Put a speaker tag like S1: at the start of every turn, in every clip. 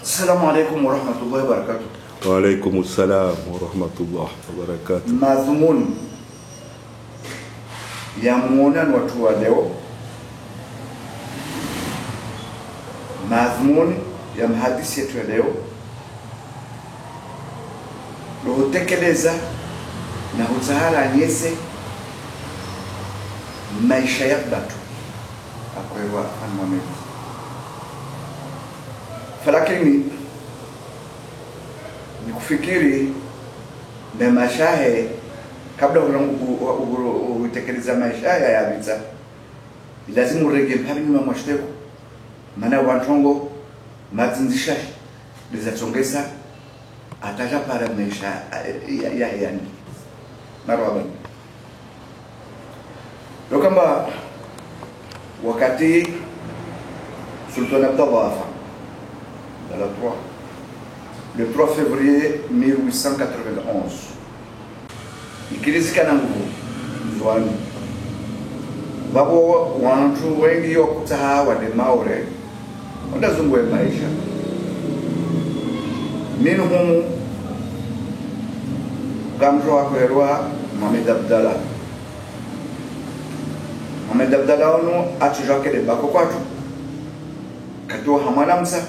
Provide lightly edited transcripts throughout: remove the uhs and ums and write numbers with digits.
S1: السلام عليكم ورحمة الله وبركاته.
S2: وعليكم السلام ورحمة الله وبركاته.
S1: Madhumuni ya muonano watu wa leo, madhumuni ya mhadisi yetu ya leo hutekeleza na hutahara nyese maisha ya batu akwewa anwameni. Falakini ni kufikiri na mashahe kabla utekeleza maisha ya vita lazima urege mpaka nyuma mwashteko, maana wantongo mazinzisha lizatongeza ataja para maisha ya yani marwaba lokamba wakati Sultan Abdallah le 3 février 1891 ikirizika na nguvu zwani babo wantu wengi yokutaha wade maure ondazungwe maisha minhum gamro akwerwa Mohamed Abdallah ono atujokele bako kwatu kato hamana msa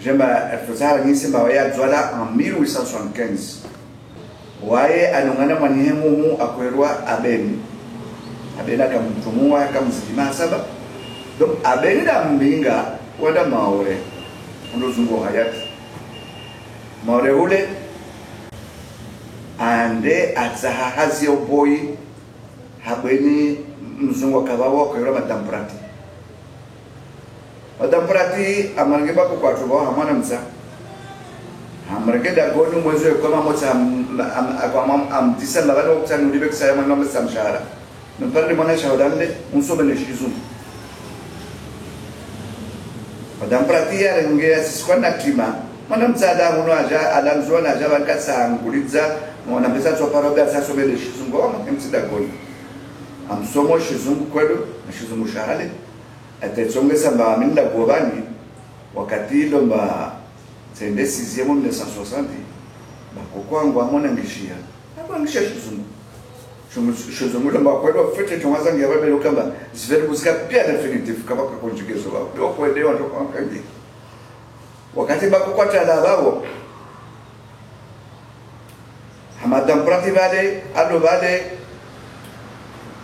S1: jema afutara nisimba waya zwala en 1875 waye anongana manihemu akwerwa abeni akamtumua akamzima saba donc abeni da mbinga wada maore ndo zungo hayati maore ule ande atsahahazi oboi habeni mzungu kabawa akwerwa Madamprati amarge bako kwa tuwa hamana msa amarge da gonu mwezo kama mota amtisa labano kutani ulibe kusaya mwana msa mshahara nupande mwana shahodande unsome neshizu Madamprati ya rengea sisikwana klima mwana msaada muno aja alamzuwa aja wakasa anguliza mwana pesa tuwa paroga sa sobe neshizu wama msida gonu amsomo shizungu kwedu neshizu shaharale atetsongesa mba minda gobani wakati ilo mba sende 6e 1960 bakokwangu amona ngishia abangishia shizungu mba kwelo fete chongaza ngiyababe lokamba ziveri busika pia definitive kama kwa conjugaison ba ndio kuelewa ndio kwa kangi wakati bakokwata la babo Madame Prati vale alo vale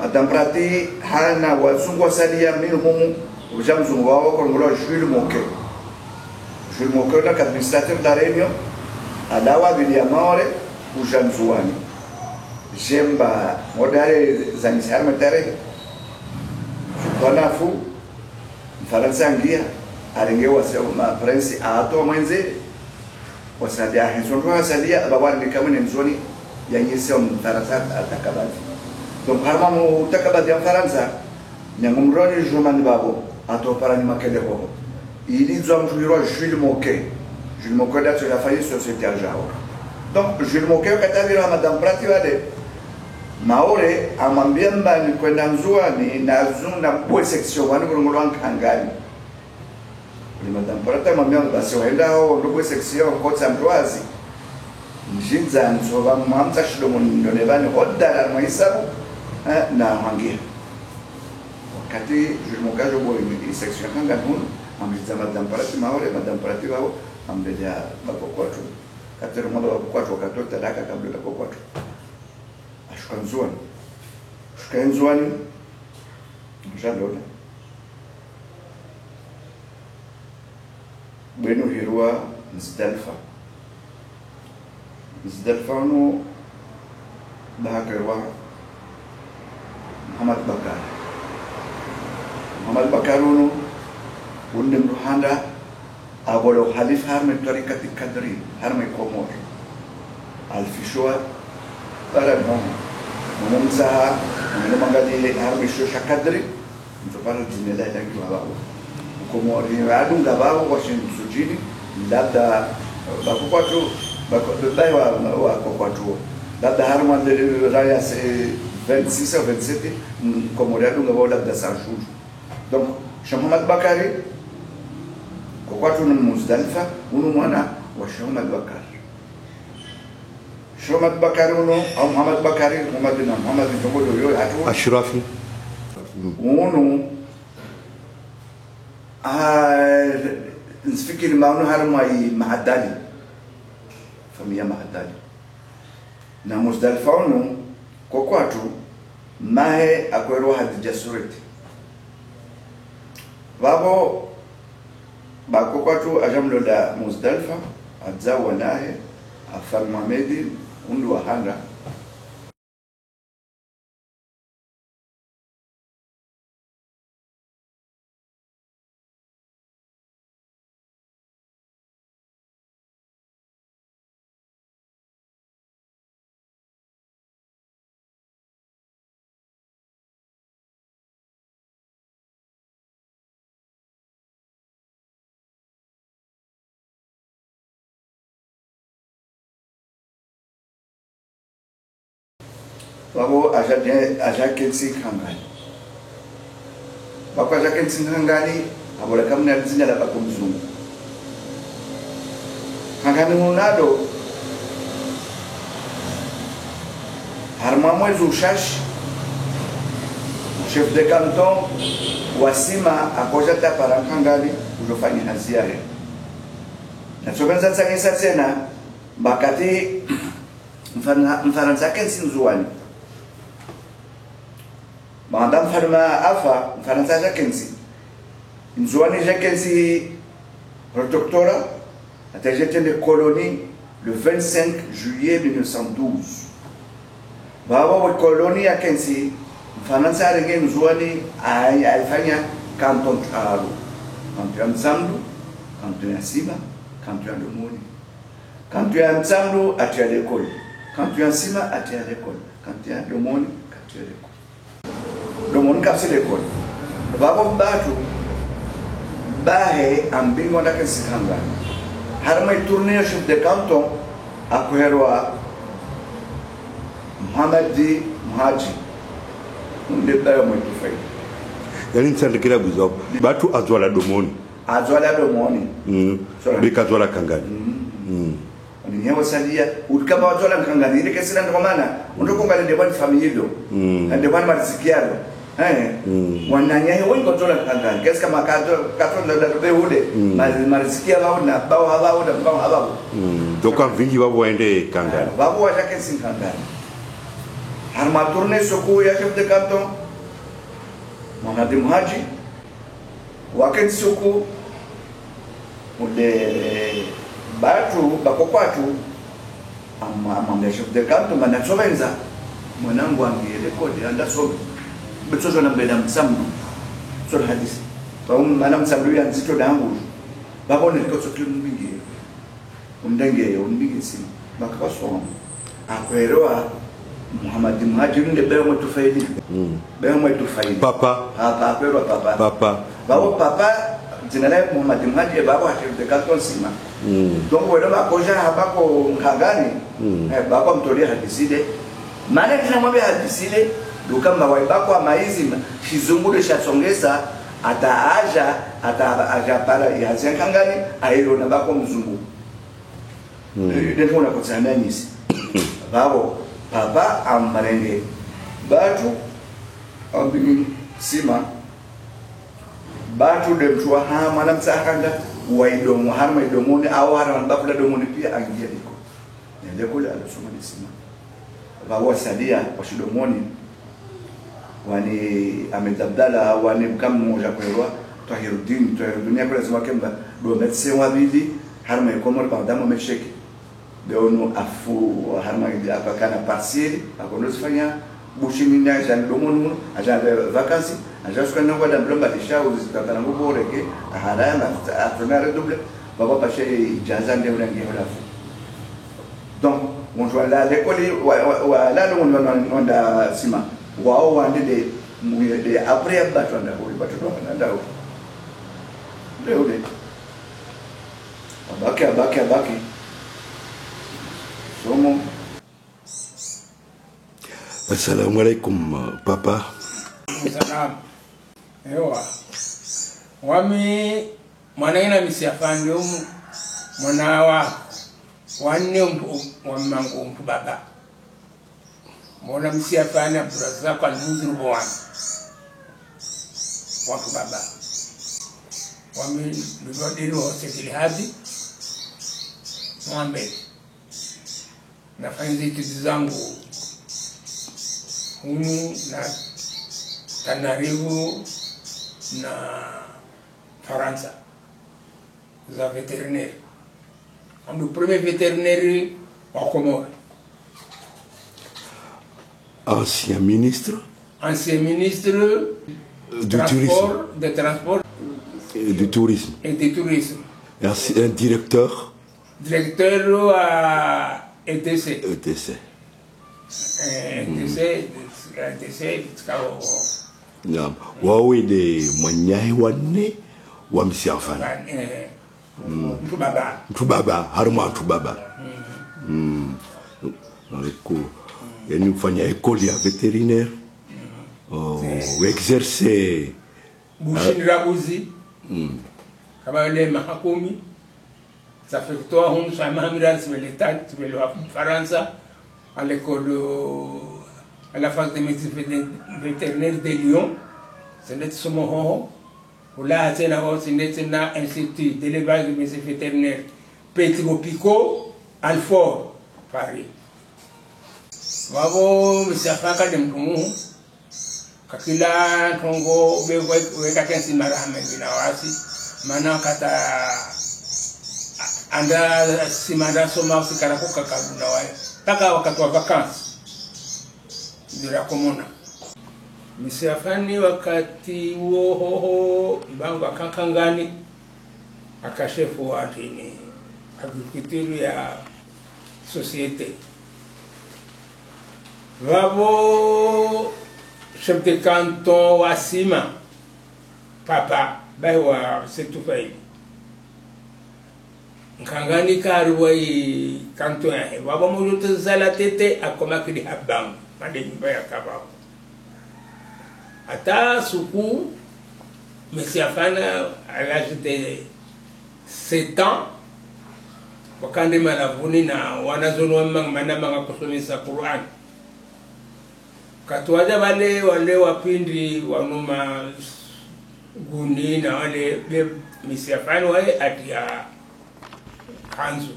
S1: Madame Prati hana wazungu salia minhum ujamzungu wao kwa Jules Moquet na administrateur de la Réunion adawa bilia maore ujamzuani jemba modare zanisar matare banafu Faransa ngia arenge wasema prince ato mwenze wasadia hensonwa salia babani kama ni mzoni yanyese Faransa atakabati donc harma mu takabati ya Faransa nyangumroni jomani babo ato parani makende ho ili zomjuro Jules Moquet da tu la failli société ajao donc Jules Moquet katavira Madame Prati wale maore amambiamba ni kwenda nzuani na zuna kwa section wani ngolo ankangani ni Madame Prati amambiamba basi waenda ho ndo kwa section kota mtoazi njinza nzoba mwamza shidomo ndonevani hodara mwisabu na hangia wakati Jules Moquet jobo ni section kanga nuno ambiza Madame Prati maore Madame Prati wao ambeja bakokwatu katero modo bakokwatu katota daka kabla bakokwatu ashkanzuani mjadona bwenu hirua Muzdalifa no bahakerwa Muhammad Bakar no undem ruhanda abolo halif harme tarikati kadri harme komor alfishwa para mumsa mangadi harme shosha kadri mtopara dinela lagi babo komor adu ngabao washin sujini labda bakokwatu bakodaiwa wa kokwatu labda harma raya 26 ou 27 komor adu ngabao labda 100 jours donc Mohamed Bakari kwa watu ni Muzdalifa uno mwana wa Muhammad Bakari. Muhammad Bakari uno au Muhammad Bakari Muhammad Njongodo yoyo hatu
S2: Ashrafi
S1: uno nsifikiri maono harma Mahadali familia Mahadali na Muzdalifa uno kwa watu mahe akwero Hadija Sureti babo bako kwatu ajamloda Muzdalifa adzawa naye afal Muhamedi undu wa hanga babo aja kensi kangani bako aja kensi kangani abola kamna lizinya la bako mzungu kangani munado harma mwezi ushashi chef de canton wasima akojata para kangani ulofanya haziare na tumeanza tsangisa tena bakati mfaransa kensi nzuani Madame Farma Alpha, Faransa Jackensi. Nzouani Jackensi, doctorat, a été de colonie le 25 juillet 1912. Baba wa colonie à Kensi, Faransa Regen Nzouani, Alfania, Canton Taro. Quand tu as Nzamdu, quand tu as Sima, quand tu as le Mouni. Quand tu as Nzamdu, tu as l'école. Quand tu as Sima, tu as l'école. Quand tu as le Mouni, tu as l'école. Le monde capte l'école. Babo batu bahe ambingo na kesikanga. Harma tourner chef de canton akuherwa Muhammadi Muhaji. Unde bayo mwetu fai.
S2: yani nsandikira buzo batu azwala domoni bika azwala kangani
S1: ni nyewe salia utkaba azwala kangani ile kesina ndomana ndoko ngale de bani familia ande bani marisikialo wananya hiyo wengi kutola kangani kesi kama kato na be ude marisikia bao na bao habao na bao habao
S2: doka vingi babo waende kangani
S1: babo wajake sin kangani harma tourner soko ya chef de canton Muhammadi Muhaji wakati soko ule batu bakokwatu ama chef de canton manachovenza mwanangu angiele kodi anda sobe betozo na mbeda msambu so hadisi ba mana msambu ya nzito dangu babone likotso kimbingi undenge umbingisi bakasoma akweroa Muhammadi Muhaji nde bero mtu faidi bero mtu faidi
S2: papa
S1: akweroa papa babo papa jina la Muhammadi Muhaji babo chef canton sima donc wala bakoja habako ngangani babo mtolia hadiside maana tunamwambia hadiside dukamba waibako maizi shizungudo shasongesa ata para ya kangani ailo na bako mzungu ndio unakotsana nisi babo papa amarenge batu ambini sima batu demtwa ha mana msahanda waidomo harma idomoni au harma bakula domoni pia angia liko ndio kule alasoma sima babo sadia washidomoni wani amedabdala wani mkamu mmoja kwa Tahiruddin kwa lazima kemba do medecin wabidi harma ikomor kwa damu mesheki beono afu harma idi akakana parcelle akonozifanya bushini na jan domonu aja vacances aja sukana kwa damblamba dishao zitakana ngoboreke ahara na atona redouble baba pache ijaza ndio ngi halafu donc on joue là l'école wa là on onda sima wao wandede de après batu anda holi batu anda holi leo abaki somo.
S2: Assalamu alaikum papa.
S3: Salam. Ewa. Wami mwana ina misiafani mwana wanne wa mangu mtu baba mwana misiafani abduraza kwa nzuru bwana watu baba wami nilodiri wote kilihadi mwambe nafanya vitu zangu humu na Tanarivu na Faransa za vétérinaire. Le premier vétérinaire au Comores.
S2: Ancien ministre.
S3: Ancien ministre
S2: du tourisme.
S3: De transport
S2: Et du tourisme.
S3: Et du tourisme.
S2: Et un directeur.
S3: Directeur à ETC.
S2: ETC.
S3: ETC,
S2: Naam. Wawe de manyai wanne wa msiafani. Mtu baba, haruma mtu baba. Yani kufanya école ya vétérinaire. Exercer
S3: Bouchine Rabouzi. Kama le mahakumi. Ça fait que toi, on s'est mamira sur l'État, sur le Faransa, à l'école, à la fac de médecine vétérinaire de Lyon. C'est notre sommet. Là, c'est un institut d'élevage de médecine vétérinaire. Petit Pico, Alfort, Paris. Bravo, monsieur Afaka de Mounou. Kakila, Congo, Wekakensi Marahamen, Binawasi, Manakata. Anda simanda soma usikarakuka kabunda wale taka wakati wa vacances bila komona misiafani wakati wohoho ibangu akankangani akashefu watini agriculture ya société vavo chef de canton wa Sima papa baiwa setufai Kangani karuai kanto ya he baba mujuto zala tete akoma kidi habang made nyumba ya kabao ata suku mesiafana à l'âge de 7 ans wakande malavuni na wanazono mana manga kusomesa Qur'an katwaja wale wapindi wanuma guni na wale mesiafana wale atia Hanzo.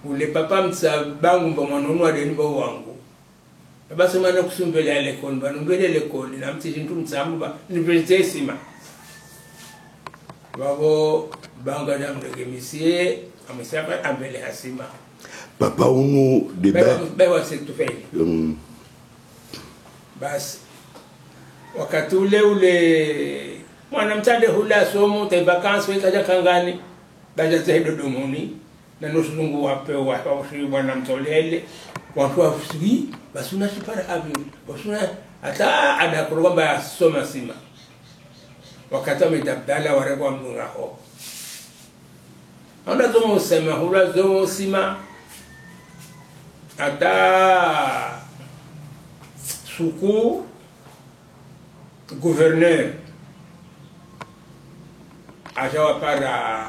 S3: Ule papa msabangu mba mwanonu wa deni bao wangu. Baba sema na kusumbele ya lekoni, banumbele lekoni, na mtijintu msambu ba, universite Sima. Babo, banga na mrege misie, amesapa ambele hasima.
S2: Papa umu de
S3: Bewa setufeli. Basi, wakati ule, mwana mtade hula somo, te vakansi weka jakangani. Baja zedo domoni na nusungu wape washi wana mtolele watu wafusi basuna sipara avi basuna ata ada kurogamba soma Sima wakati amedabdala waregwa mnunga ho anda zomo sema hula zomo Sima ata suku gouverneur ajawa para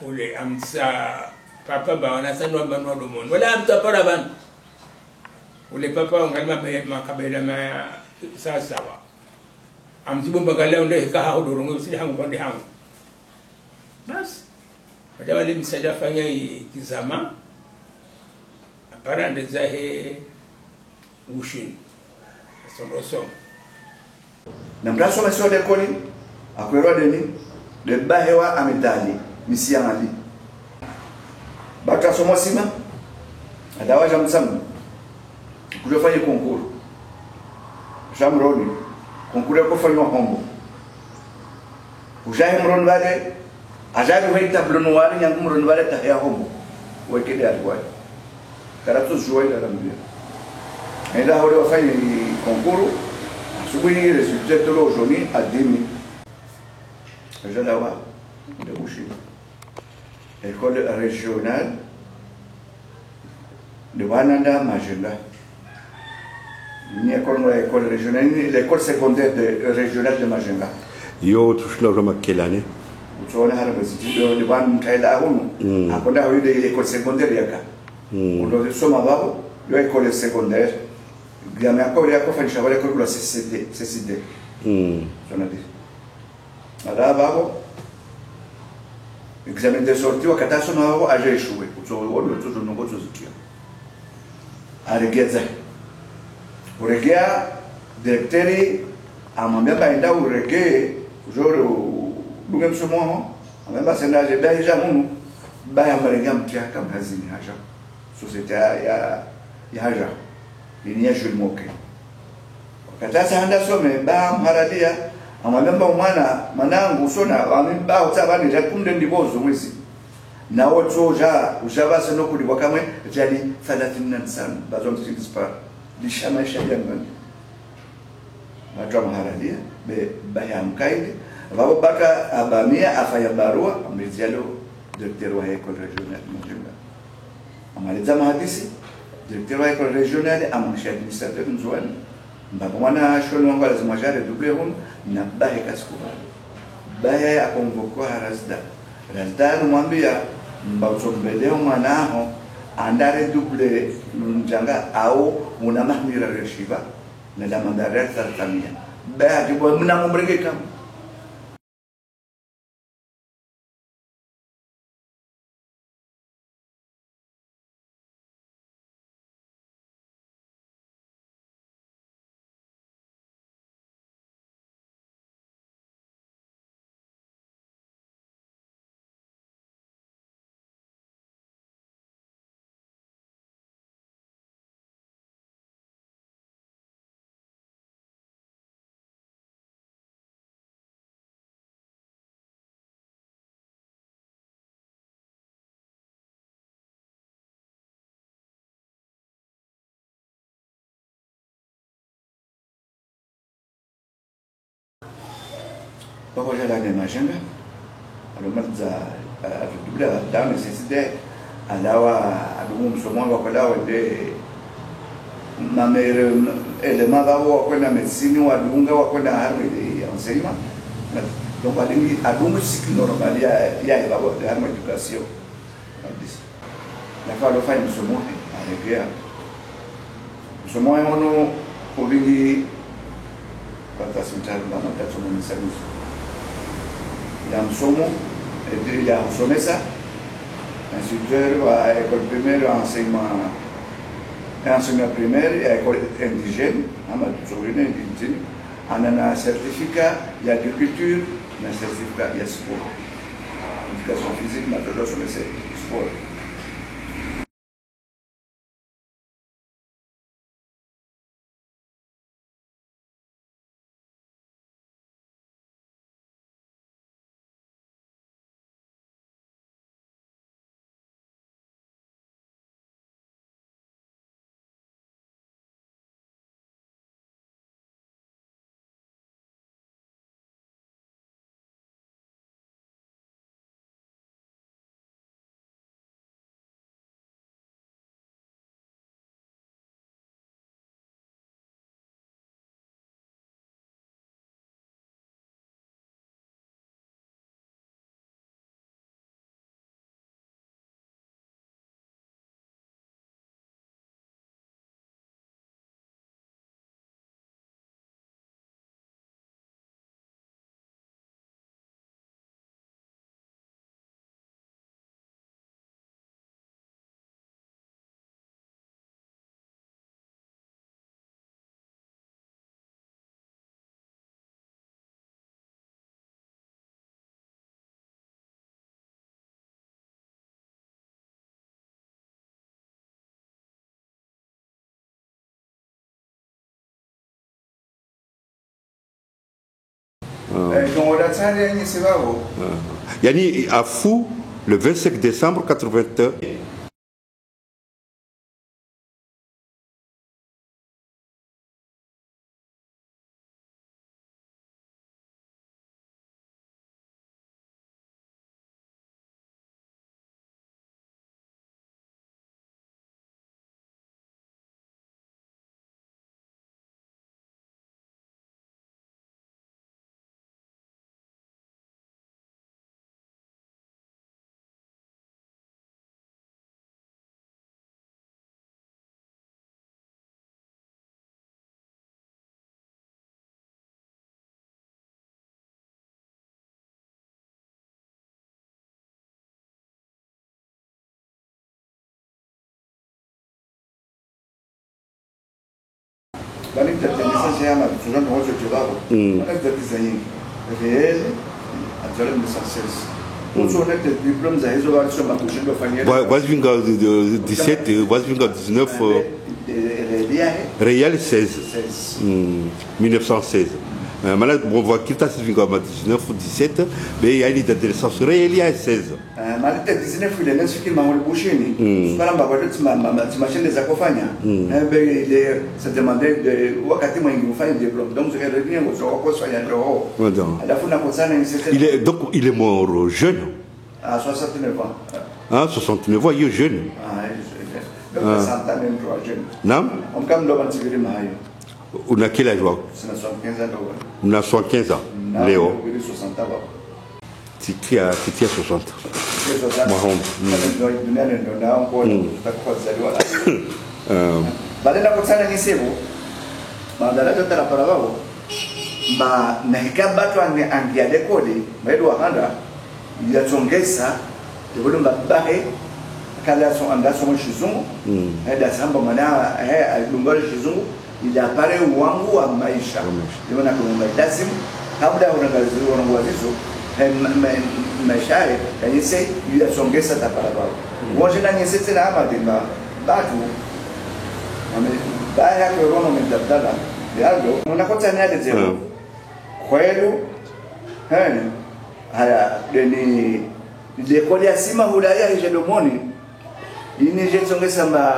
S3: ule amsa papa ba wanasema banwa domoni wala mtapara ban ule papa ngalima makabela ma sasa wa amtibu bagala ndio ikaha hudorongo usidi hangu pande hangu bas baada wale msaada fanya kizama para ndeza he ushin sondo
S1: na mraso masio de koni akwero deni de bahewa amedali misiamali baka somo Sima adawaja msamu kujofanya konkuru jamroni konkuru kufanywa hombo ujahe mron wale ajabu weta blono wale nyangu mron wale tahya hombo wekede alikuwa karatu joy la rambia ila hore wafanya konkuru asubuhi resultat tolo joni adimi ajalawa de Boucher. École régionale de Wananda Majenda. Une école régionale, l'école secondaire régionale de Majenda.
S2: Yo tushina kama kelane.
S1: Utuone hana mzijido ni bwana mkaila hunu. Akonda huide ile école secondaire yaka. Ndo soma babo yo école secondaire. Gama yako yako fanisha wale kwa CCD. Sonadi. Mada babo examen de sortie wakati soma babo aje échoué. Utuone tuzo nongo tuzikia. Aregeza. Uregea directeur amwambia baenda uregee ujoro dunga msomo amemba sendaje baija munu baya marenga mtia kama hazini haja societe ya haja ni ya Jules Moke wakati handa some ba mharadia amwambia mwana manangu usona amemba utabani ja kunde ndibozo mwezi na wote ujaba seno kulibwa kamwe jali 39 bazo mtidispar lishama shadia ngani watu maharadia be baya mkaide babo baka abamia afanya barua amezialo directeur wa école régionale Mujinga amaliza mahadisi directeur wa école régionale amsha administrateur mzwani mbabo mwana shule wangu lazima jare double hon na bahe kasikuba bahe akonvokwa razda numwambia mbauzo mbeleo mwanao andare double mjanga au una mahmira reshiba na la mandara tartamia bahe jibo mnamumrege kama Bako jala ne majanga alomaliza atubula dawa necessite alawa adumu msomo wa kwalawa de mamere elema babo kwenda medicine wa dunga wa kwenda harwe ya enseignement donc alingi adumu cycle normal ya babo de harwe education la fa lo fa msomo alegea msomo ono kubingi kwa tasmita na matatu msanusu ya msomo et ya kusomesa instituteur wa école primaire enseignement primaire et école indigène ama tuzorine indigène ana certificat d'agriculture na certificat ya sport éducation physique na somesa sport
S2: Yani à Fou, le 25 décembre 81.
S1: bali mtatengeneza chama tunataka wote tubao wana tatizo nyingi réel atuale msasesi mtu ana diplôme za hizo watu soma kushinda fanyia
S2: Wasvinga 17 Wasvinga 19 réel 16 1916 malade bon voit qu'il t'a suivi comme 19 ou 17 mais il y a une date de naissance réel il y a 16
S1: malade 19 ile ndio siku mambo bushini swala mbao machine za kufanya be ile se demander de wakati mwingi ufanye diplôme donc c'est le lien au kwa soya ndio alafu na kusana
S2: il est donc il est mort jeune
S1: à 69 ans
S2: ah 69 ans il est jeune
S1: donc 100 ans même trop jeune
S2: non
S1: on comme ndo bantivili mahayo
S2: on a quel âge là
S1: c'est 75 ans
S2: on a 75 ans Léo
S1: 60 ans
S2: qui a 60
S1: baada ya kukutana ni sebo madaraja tarapara wao ma nahika batu angia dekodi maido handa ya tongesa tebodo mbabahe kala so anda so shizungu hada samba mana dungole shizungu ila pale wangu wa maisha ndio na kuomba lazima kabla unagazi wanawazizo maisha kanise yasongesa taparabao wote na nyese tena amadimba batu baya kwa rono mendabdala yaldo unakota ni hadi zero kwelu haya deni lekoli ya sima hulaya hije domoni ini je songesa ma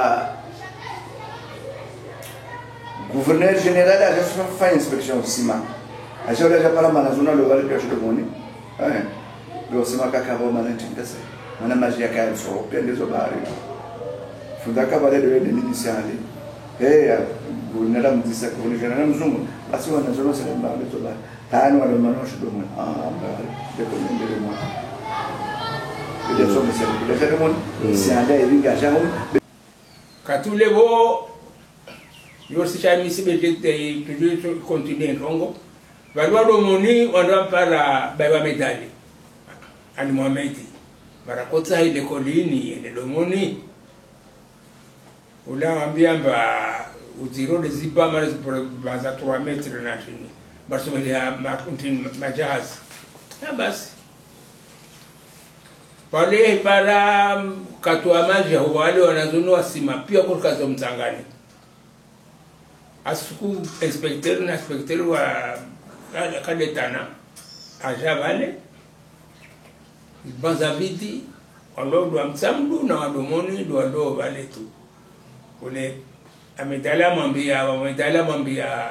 S1: gouverneur général a fait inspection sima ajora ja pala manazuna lo wale pia domoni ndio sema kaka baba manatindasa mana maji yake so pia ndizo bahari fundaka bale de initiali gunala mtisa kuonekana na mzungu basi wanazona sana mbali to ba tano wale manosho domo mbali de kuendelea mwa ile so msema ile ceremony si anda ilinga jangu
S3: katule bo yorsi chami sibete de continent rongo balwa domoni wana para baba medali ani Mohamedi barakota ile kolini ile domoni ulaambia mba utiro de ziba mara baza 3 metres na chini basi wale makuntin majaz na basi pale para katwa maji wale wanazunua sima pia kwa kazi mtangani asuku inspecteur wa kadetana aja vale banza viti walodo amsamdu na wadomoni ndo vale tu ule amedala mwambia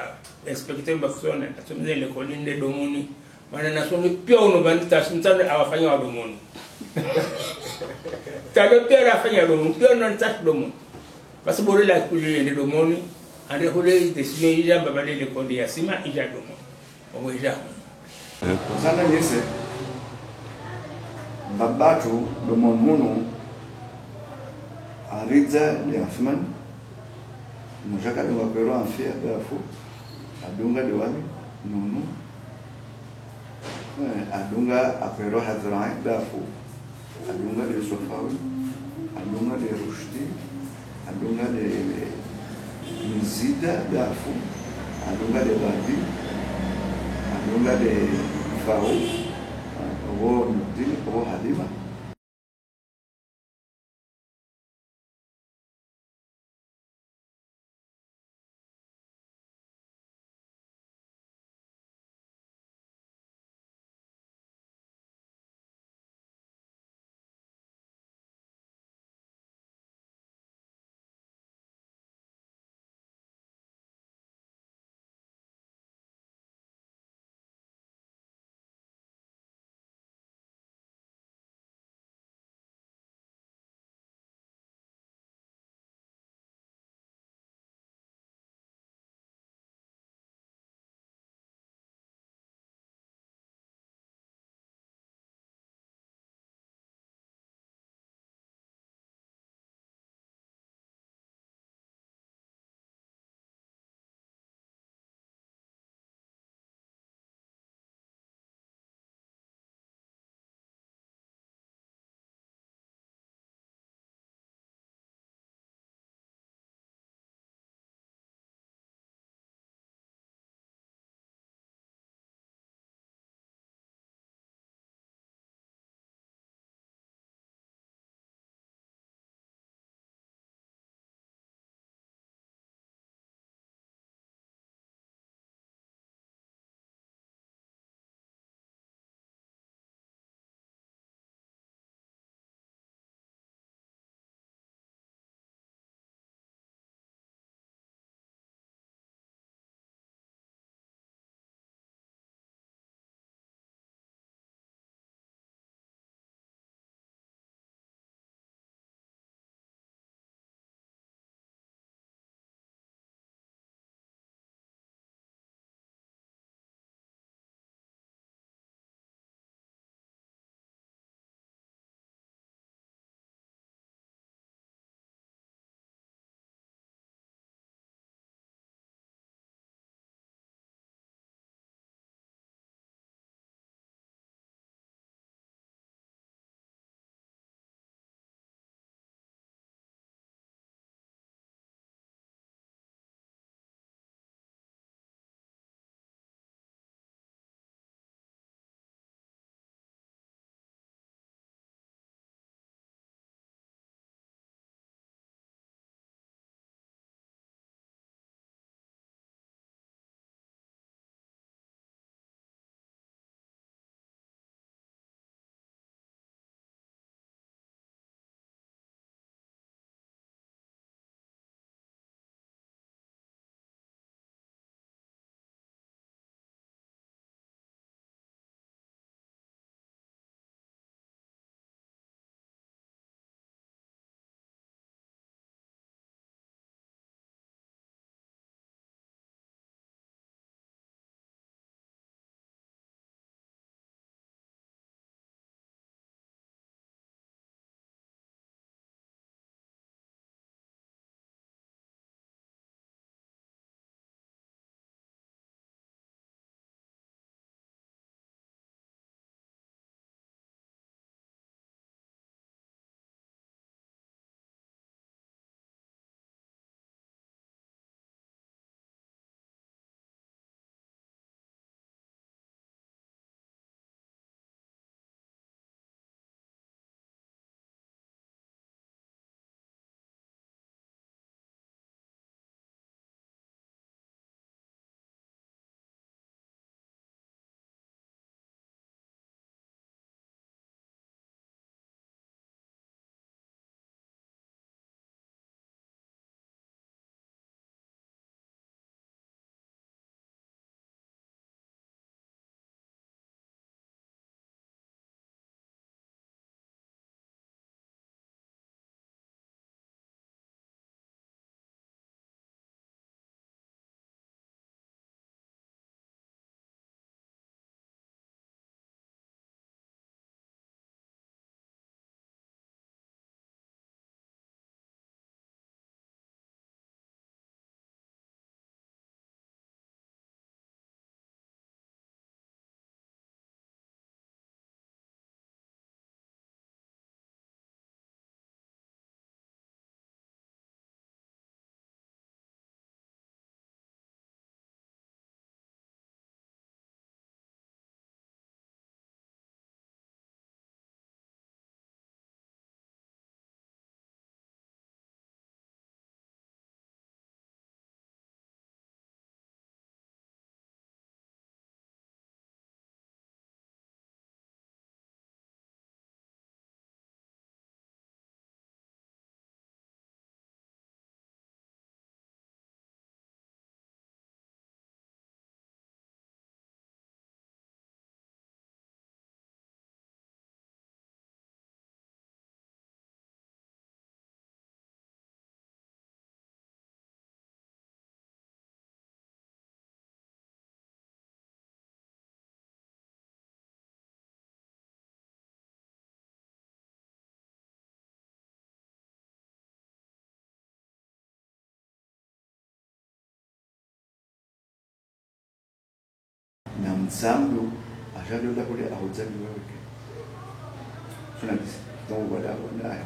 S3: inspecteur bakisona atumze le kolinde domoni maana nasoni pia unobanita simtana awafanya wadomoni talo pia afanya domoni pia nantaka domoni basi bora la kulinde domoni ande hule desine ija babale le kondi ya sima ija domoni oweja
S1: sana nyese babatu domonu ariza ya afman mujaka de wapero afia dafu adunga de wali nunu adunga apero hadrai dafu adunga de sofawi adunga de rushdi adunga de mizida dafu adunga de badi adunga de fao wo nudini wo halima na msambu ajaliola kule ahuzani wewe tunabisa donc voilà on a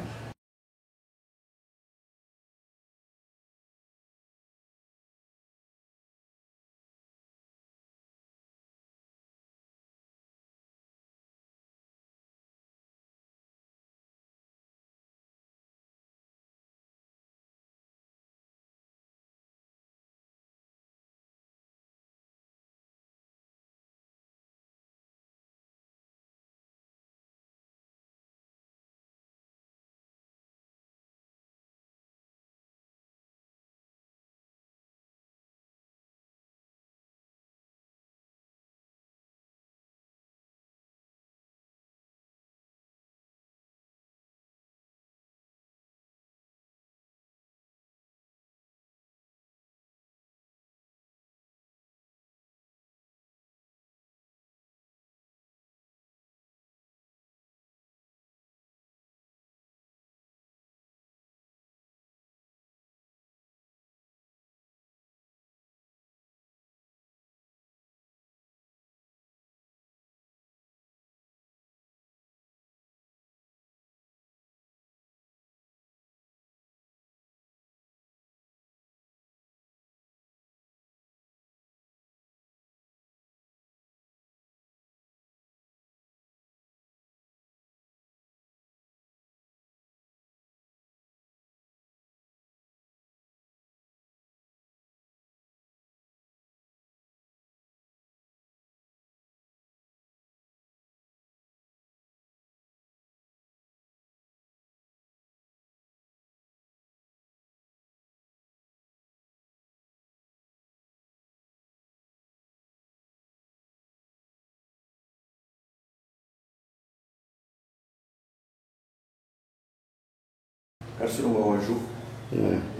S1: Karsuru wawaju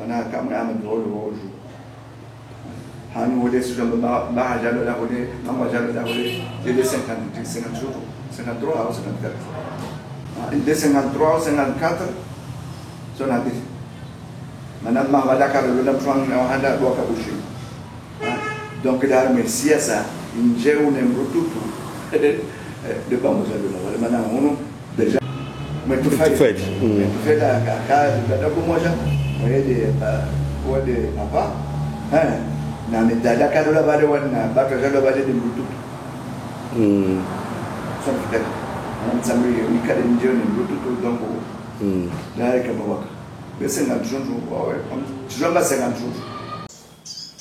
S1: ana kama amen wawaju hani wole sujamba ba jalo la wole mama jalo la wole de 50 jours 53 ou 54 de 53 ou 54 son a dit manam ma wala ka le lamfang na handa boka bushi donc la merci à ça inje un embrututu de bamo jalo la wala manam uno déjà mais tu fais la casa da kumoja wede wede papa na medada kadola bale wana baka jalo bale de mbututu so fait on samri ni kale ndio ni mbututu donc là kama waka bese na junju wawe tujamba 50 jours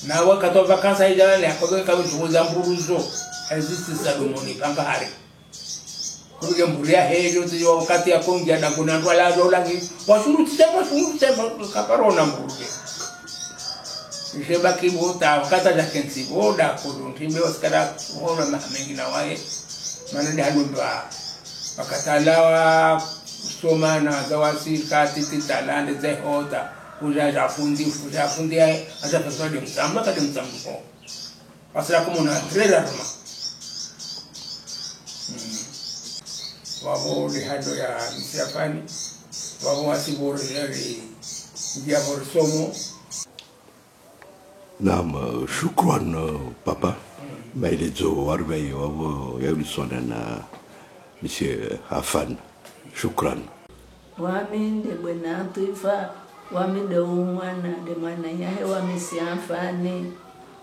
S3: na wakati wa vacances ijana le akoge kama juza mburuzo existe salomoni panga hari kuge mburia hejo tiyo wakati ya kongia na kuna ndwala dolangi wasuru tsema kaparona mburuge Shebaki bota wakati ya kensi boda kuduntimbe wasikara kuhona mengi na wae manende hadundwa wakatalawa soma na zawasi kati titalande zehota kuja fundi aja pessoa de msamba kati msambo wasira kumuna trela roma wabo lihado ya msiafani wabo wasiboro yari dia borsomo.
S2: Naam, shukran papa. Maelezo arbei wao yaulisona na Monsieur Afan. Shukran.
S4: Wami de bwana tuifa wami de umwana de mwana yahe wami siafani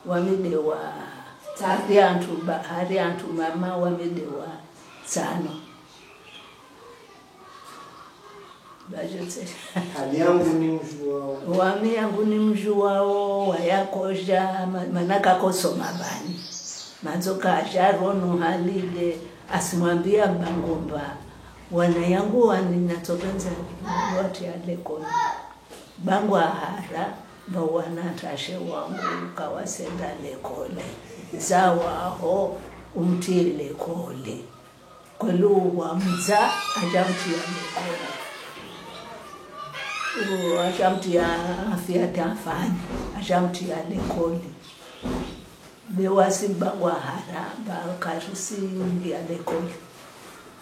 S4: wami de wa tari antu mama wami de wa tano.
S5: Hali yangu ni mjuao.
S4: Wami yangu ni mjuao wayakoja manaka kosoma bani. Mazoka ajarono halide asimwambia Bangomba wana yangu waninatokenza wote alekoni bangu ahara bawana tashe wangu kawasenda lekole zawaho umtile kole kwelu wa mza ajamtia lekole ajamtia afya tafani ajamtia lekole bewasi bangu ahara bakarisi ngia lekole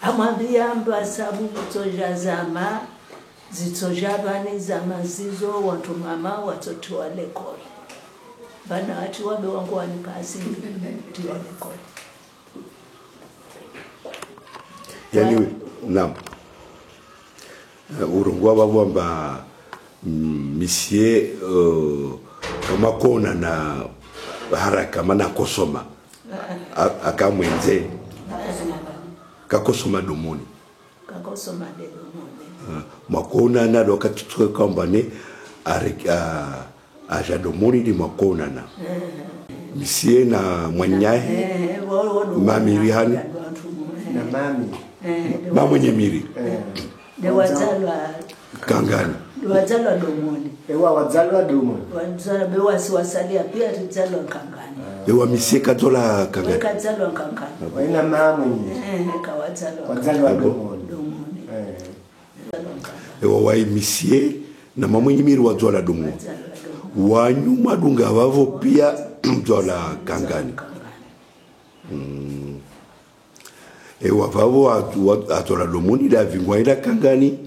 S4: amwambia mba sabu kutoja zama zitoja bani zama zizo watu mama watoto wale kole bana watu wabe wangu wanikasi ndio lekole
S2: yani naam urungwa babwamba misie kama kona na haraka mana kosoma akamwenze kakosoma domoni
S4: kakosoma de domoni
S2: makona na do katutwe kwamba ne aja domoni di makona na misie na mwanyahe mami rihani
S5: na mami
S2: mama nyemiri
S4: de wazalwa
S2: kangani
S4: wazalwa domoni
S5: ewa wazalwa domoni
S4: wazalwa bewasi wasalia pia rizalwa kangani
S2: ewa misie katola kangani
S4: kazalwa kangani
S5: waina mami wazalwa domoni
S2: ewa wai misie na mama nyemiri wazwala domoni wanyuma dunga wavo pia mzwala kangani ewa vavo atola domoni da vingwa ila kangani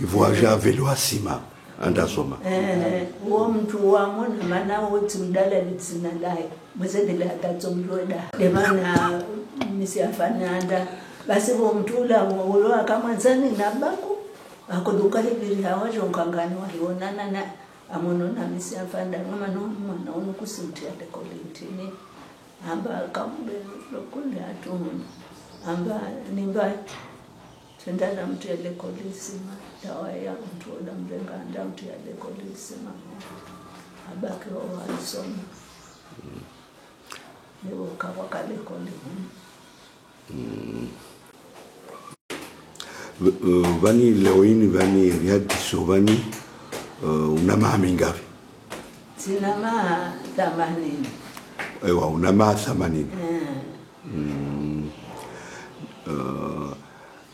S2: ivo aja velo asima andasoma
S4: uwo mtu wamona mana woti mdala litsina lai mwezendele atatsomloda demana misiafananda basi wo mtula ulo akamwanzani nabako akoduka hibiri hawajonkangani walionana na amono na misiafanda ngama no mwana ono kusimtia de kolintini amba kambe lokule atumu amba nimba tendana mtu ya lekolisima dawa ya mtu oda mrenga anda mtu ya lekolisima abaki wa alisoma niwo kawa kale kolini
S2: vani leoini vani riadiso vani una mami ngapi
S4: sina ma 80
S2: ewa una ma 80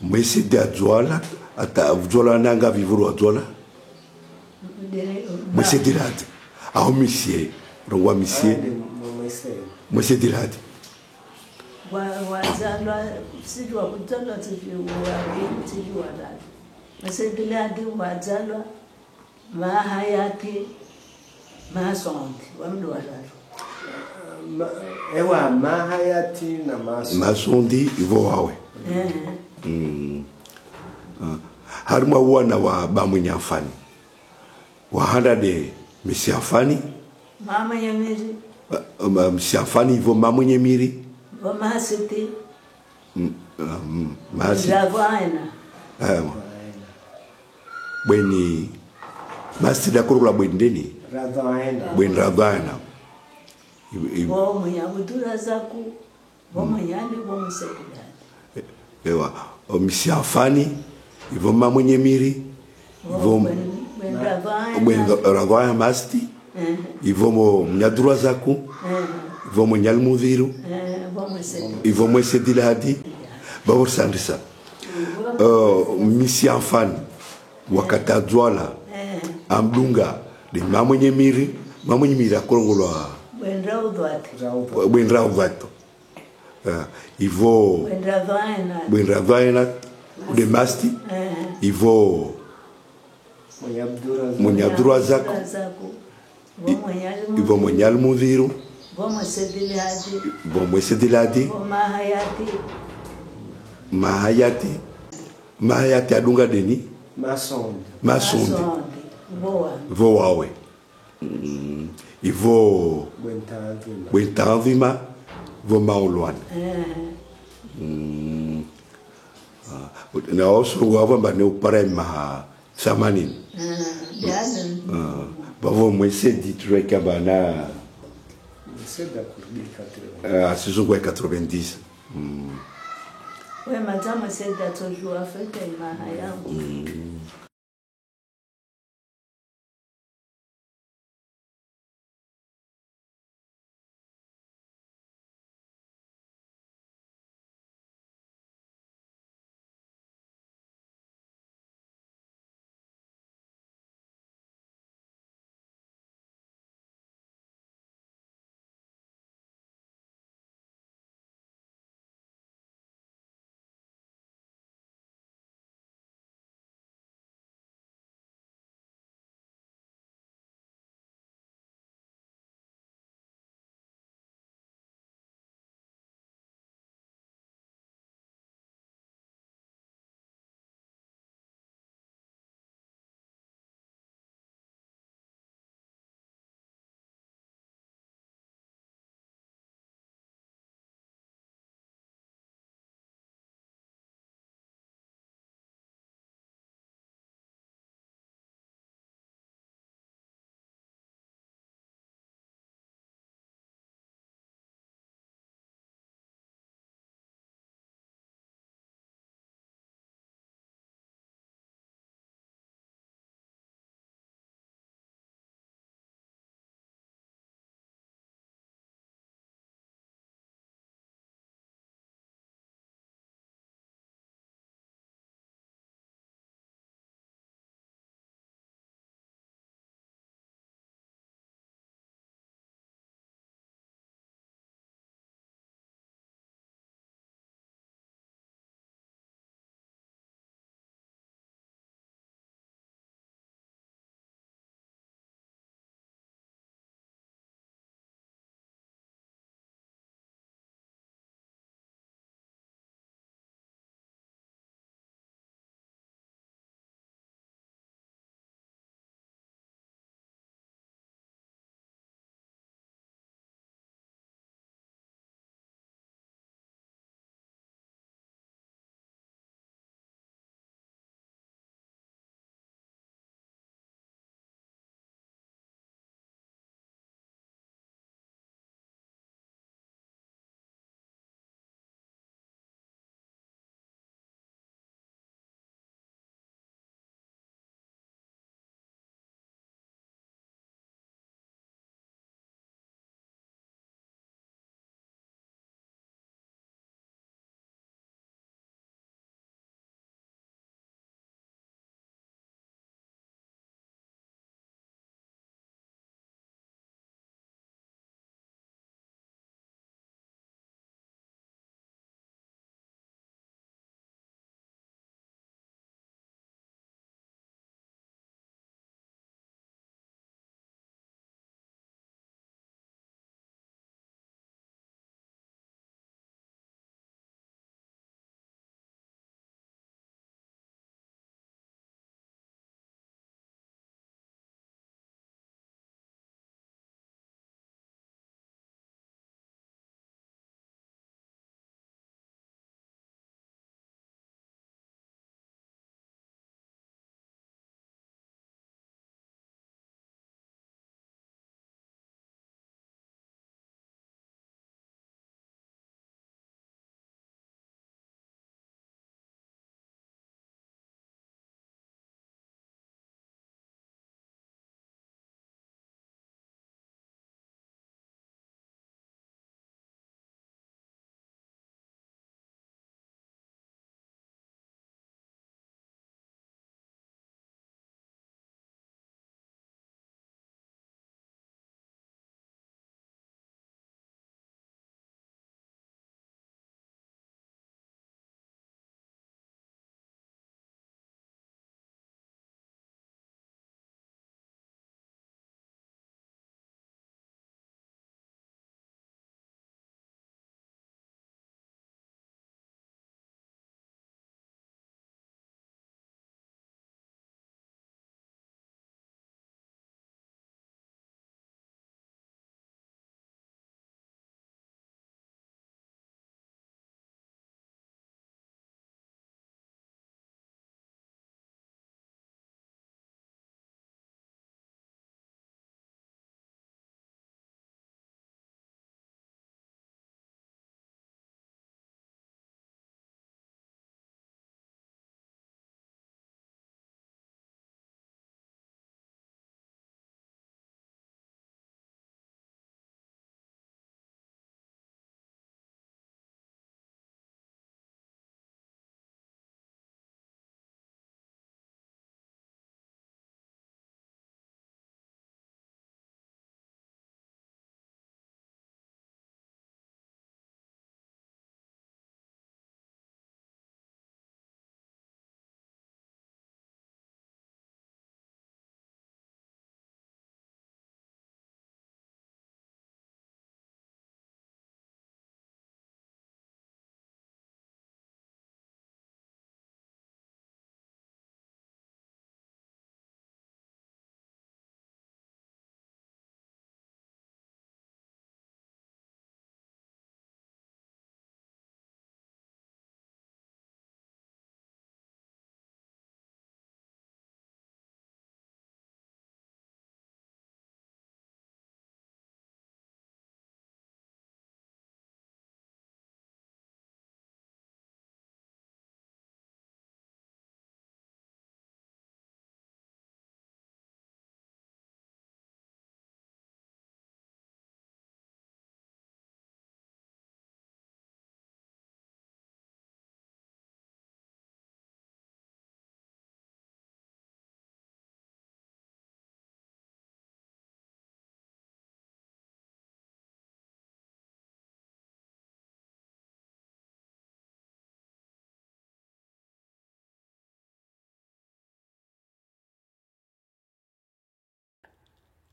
S2: mwese de adzwala ata adzwala nanga vivuru adzwala mwese dirati au misie rongwa misie mwese dirati
S4: wazalwa sijua kuzalwa sijua dada mwese dirati wazalwa mahayati masondi wamdu wadadu
S5: ewa mahayati na
S2: masondi ivo wawe harima wana wa bamunyafani wahanda de misiafani
S4: mama nyemiri
S2: misiafani ivo mamunyemiri
S4: wa masiti
S2: masi
S4: ravana
S2: bweni masi da kurula bwendeni bwen ravana
S4: wo munyabudura zaku wo munyani wo musekula
S2: ewa misiafani ivo mamunyemiri ivo ravana masti ivo mo mnyadura zaku ivo mo nyalmudhiru ivo mwese diladi bawor sandisa misiafani wakatadzwala amdunga de mamunyemiri akorongolwa bwenra udwato ivo bwenra vaina de masti ivo munyadura zako ivo monyal mudhiru ivo mwesediladi mahayati adunga deni masondi vo wawe ivo bwentanvima vo maulwana na oso wava mbane upara maha samanin bavo mwesedi tureka bana saison 90
S4: we matama seda tojua fete maha yangu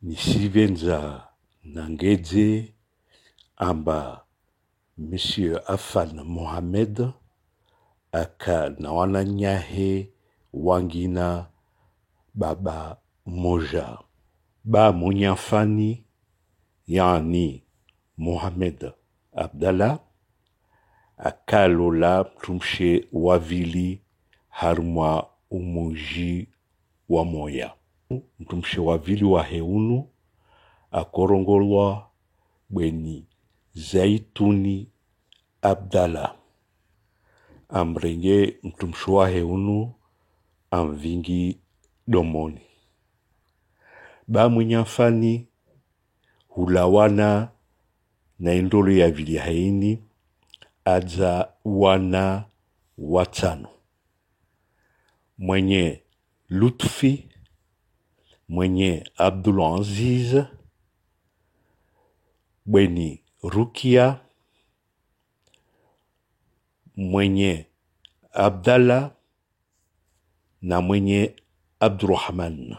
S2: nisivenza nangedze amba Monsieur Afan Mohamed aka na wananyahe wangina baba moja ba munyafani yani Mohamed Abdallah akalola mtumshe wavili harmwa umuji wa moya mtumshe wavili wa heunu akorongolwa bweni Zaituni Abdallah amrenge mtumshe wa heunu amvingi domoni ba munyafani hulawana na indolo ya vili haini adza wana watano mwenye Lutfi, mwenye Abdul Aziz, bweni Rukia, mwenye Abdallah na mwenye Abdurrahman.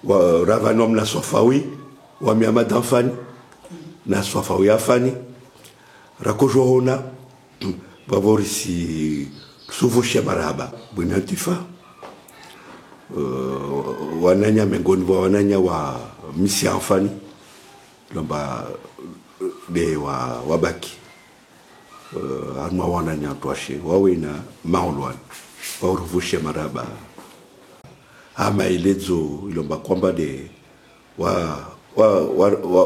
S2: Wa ravanom na Sofawi wa miamad afani na Sofawi afani rakojohona bavorisi suvusha maraba bwinatifa wananya mengoni wa wananya wa misi afani lomba de wa wabaki arma wananya twashe wawina maulwan wauruvusha maraba ama ilezo ilomba kwamba de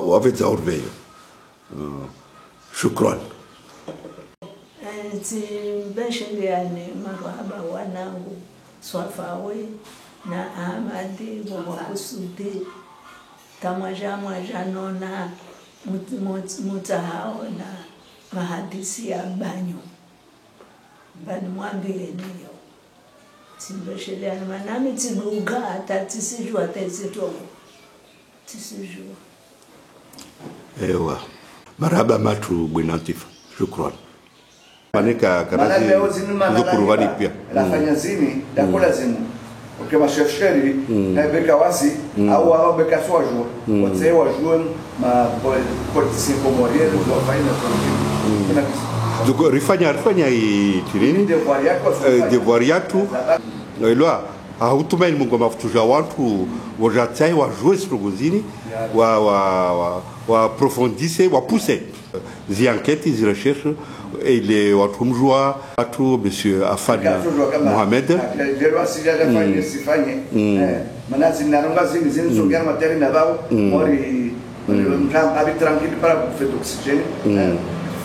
S2: waveza orveyo shukran
S4: Timbesheliane marhaba wanangu Swafawi na Ahmadi Wakusudi tamajamwa nona mutahao na mahadisi ya banyo bani mwambie niyo timbesheliane manami tinuga hata tisijua tesitogo tisijua
S2: ewa marhaba matu bwinatifa shukran maneka karazi ndukuruvani pia
S1: lafanya zini dakula zimu ukema shefsheri na beka wasi au beka sojo wote wajua ma politisi komoriere do faina kwa
S2: donc rifanya itirini devoir yatu elwa hautumai mungu mafutuja watu wajatai wajue strogozini wa approfondisse wa pousser zi enquêtes zi recherches et les watumjua watu monsieur Afan Mohamed
S1: Mana sinaronga zini songeana materi na bao mori mtamba abi tranquilo para faire d'oxygène.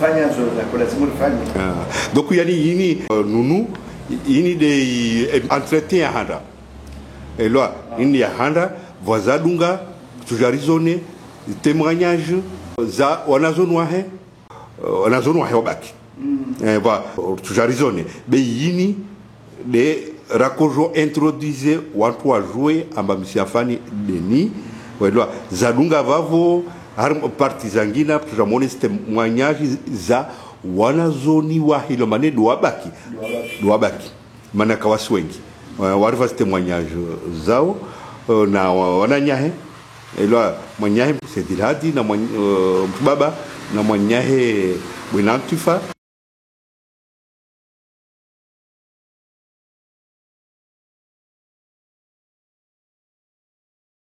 S1: Fanya zo za kwa lazima fanya.
S2: Donc yani yini nunu yini de entretien ya handa. Elwa yini ya handa vazadunga tujarizone témoignage za wanazonwa wabaki. Va tujarizone be yini de rakojo introduise watu wajue amba msiafani deni wedwa zadunga vavo har parti zangina tutamone témoignage za wanazoni wa hilo mane duwabaki maana kawasi wengi warifa témoignage zao na wananyahe elwa mwanyahe sedilhadi na baba na mwanyahe Bwenantifa